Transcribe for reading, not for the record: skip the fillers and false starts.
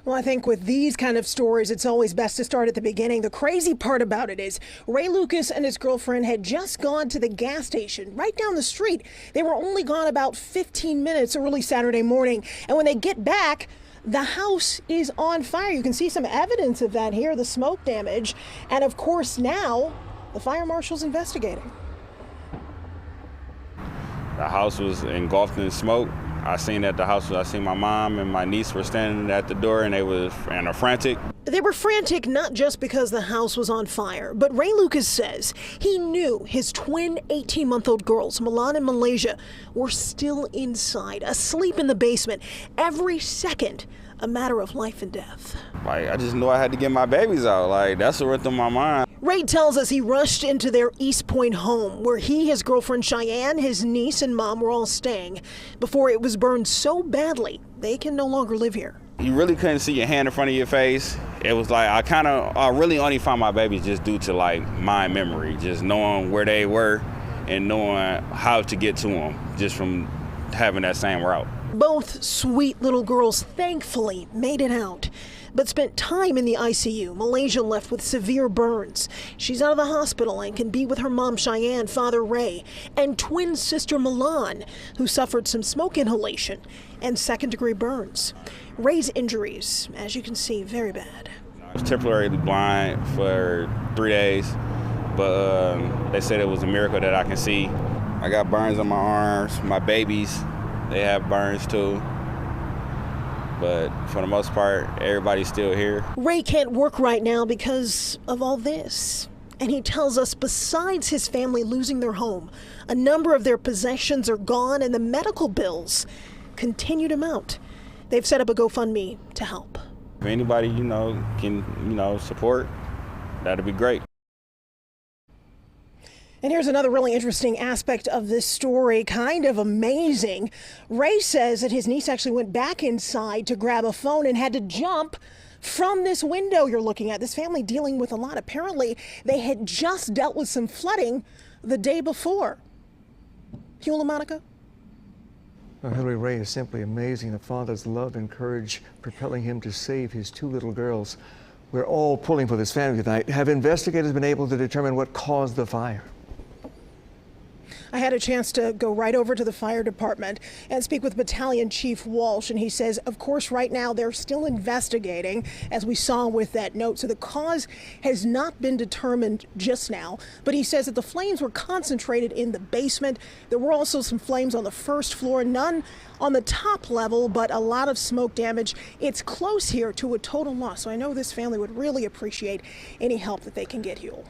Well, I think with these kind of stories, it's always best to start at the beginning. The crazy part about it is Ray Lucas and his girlfriend had just gone to the gas station right down the street. They were only gone about 15 minutes early Saturday morning. And when they get back, the house is on fire. You can see some evidence of that here, the smoke damage. And of course, now the fire marshal's investigating. The house was engulfed in smoke. I seen my mom and my niece were standing at the door and they were frantic. They were frantic not just because the house was on fire, but Ray Lucas says he knew his twin 18-month-old girls, Milan and Malaysia, were still inside, asleep in the basement. Every second, a matter of life and death. I just knew I had to get my babies out. That's what went through my mind. Ray tells us he rushed into their East Point home where he, his girlfriend Cheyenne, his niece and mom were all staying before it was burned so badly they can no longer live here. You really couldn't see your hand in front of your face. It was I really only found my babies just due to my memory, just knowing where they were and knowing how to get to them just from having that same route. Both sweet little girls thankfully made it out, but spent time in the ICU. Malaysia left with severe burns. She's out of the hospital and can be with her mom Cheyenne, father Ray, and twin sister Milan, who suffered some smoke inhalation and second-degree burns. Ray's injuries, as you can see, very bad. I was temporarily blind for 3 days, but they said it was a miracle that I can see. I got burns on my arms, my babies. They have burns too, but for the most part, everybody's still here. Ray can't work right now because of all this. And he tells us besides his family losing their home, a number of their possessions are gone and the medical bills continue to mount. They've set up a GoFundMe to help. If anybody, can, support, that'd be great. And here's another really interesting aspect of this story, kind of amazing. Ray says that his niece actually went back inside to grab a phone and had to jump from this window you're looking at. This family dealing with a lot. Apparently, they had just dealt with some flooding the day before. Hugh LaMonica? Well, Hillary Ray is simply amazing. The father's love and courage propelling him to save his two little girls. We're all pulling for this family tonight. Have investigators been able to determine what caused the fire? I had a chance to go right over to the fire department and speak with Battalion Chief Walsh, and he says, of course, right now they're still investigating, as we saw with that note. So the cause has not been determined just now, but he says that the flames were concentrated in the basement. There were also some flames on the first floor, none on the top level, but a lot of smoke damage. It's close here to a total loss. So I know this family would really appreciate any help that they can get, Huel.